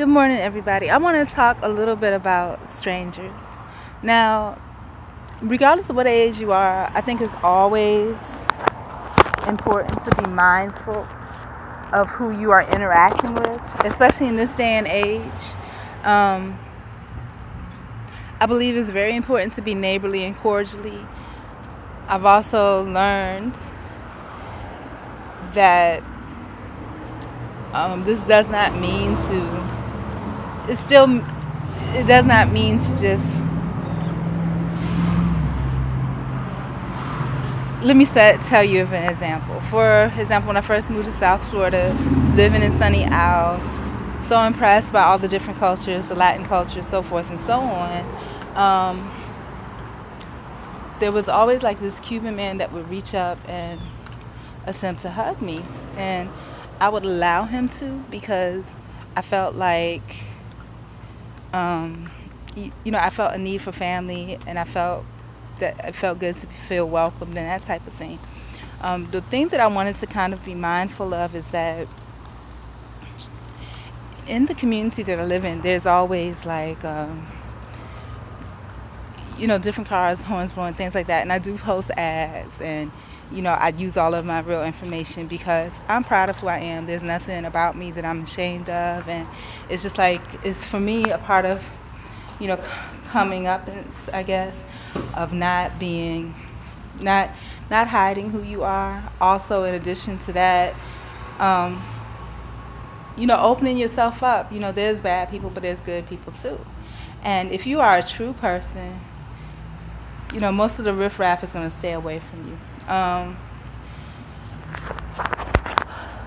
Good morning, everybody. I want to talk a little bit about strangers. Now, regardless of what age you are, I think it's always important to be mindful of who you are interacting with, especially in this day and age. Um, I believe it's very important to be neighborly and cordially. I've also learned that this does not mean to, it does not mean to just let me tell you of an example. For example, when I first moved to South Florida, living in Sunny Isles, so impressed by all the different cultures, the Latin culture, so forth and so on. There was always like this Cuban man that would reach up and attempt to hug me, and I would allow him to because I felt like, I felt a need for family, and I felt that it felt good to feel welcomed and that type of thing. The thing that I wanted to kind of be mindful of is that in the community that I live in, there's always like, different cars, horns blowing, things like that. And I do post ads, and I use all of my real information because I'm proud of who I am. There's nothing about me that I'm ashamed of, and it's just like it's for me a part of, coming up, I guess, of not being, not hiding who you are. Also, in addition to that, opening yourself up. There's bad people, but there's good people too. And if you are a true person, most of the riffraff is going to stay away from you.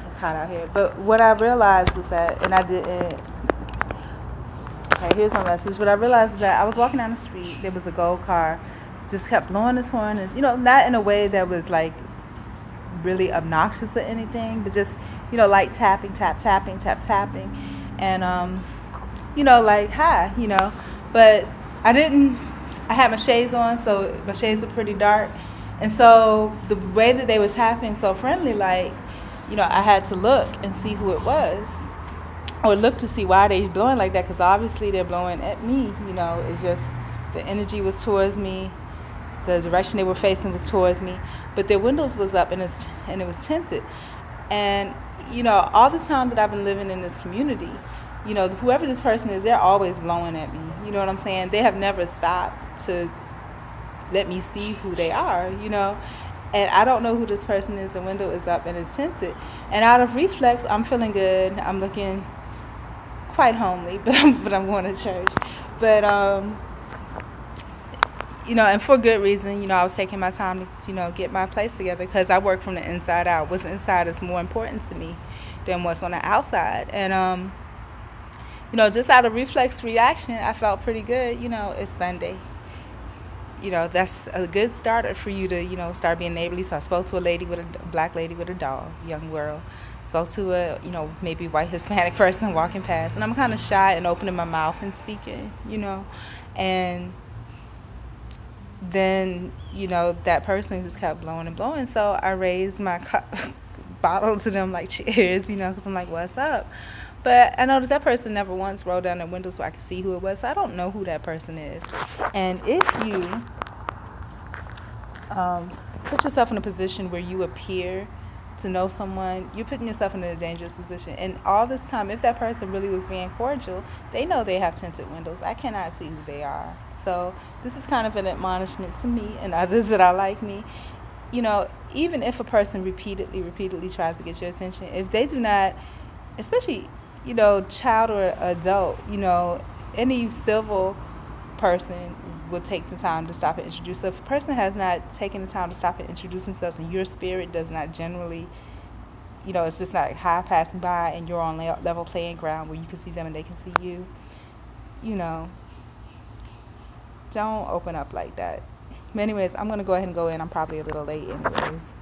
It's hot out here. But what I realized was that, and I didn't, okay, here's my message. What I realized is that I was walking down the street, there was a gold car, just kept blowing his horn, and, not in a way that was like really obnoxious or anything, but just, like tapping, tap, tapping, tap, tapping. And, like, hi, but I had my shades on, so my shades are pretty dark. And so the way that they was tapping so friendly, like, I had to look and see who it was, or look to see why they blowing like that, because obviously they're blowing at me. It's just the energy was towards me, the direction they were facing was towards me, but their windows was up and it was tinted. And all this time that I've been living in this community, whoever this person is, they're always blowing at me. You know what I'm saying? They have never stopped to let me see who they are, and I don't know who this person is. The window is up and it's tinted, and out of reflex, I'm feeling good. I'm looking quite homely, but I'm going to church. But and for good reason. I was taking my time to get my place together, because I work from the inside out. What's inside is more important to me than what's on the outside. And just out of reflex reaction, I felt pretty good. It's Sunday. That's a good starter for you to start being neighborly. So I spoke to a black lady with a dog, young girl. Spoke to a maybe white Hispanic person walking past, and I'm kind of shy and opening my mouth and speaking, and then that person just kept blowing and blowing. So I raised my bottle to them, like, cheers, because I'm like, what's up? But I noticed that person never once rolled down their window so I could see who it was. So I don't know who that person is. And if you put yourself in a position where you appear to know someone, you're putting yourself in a dangerous position. And all this time, if that person really was being cordial, they know they have tinted windows. I cannot see who they are. So this is kind of an admonishment to me and others that are like me. Even if a person repeatedly tries to get your attention, if they do not, especially, child or adult, any civil person will take the time to stop and introduce. So if a person has not taken the time to stop and introduce themselves, and your spirit does not generally, it's just not high passing by, and you're on level playing ground where you can see them and they can see you, don't open up like that. But anyways, I'm going to go ahead and go in. I'm probably a little late anyways.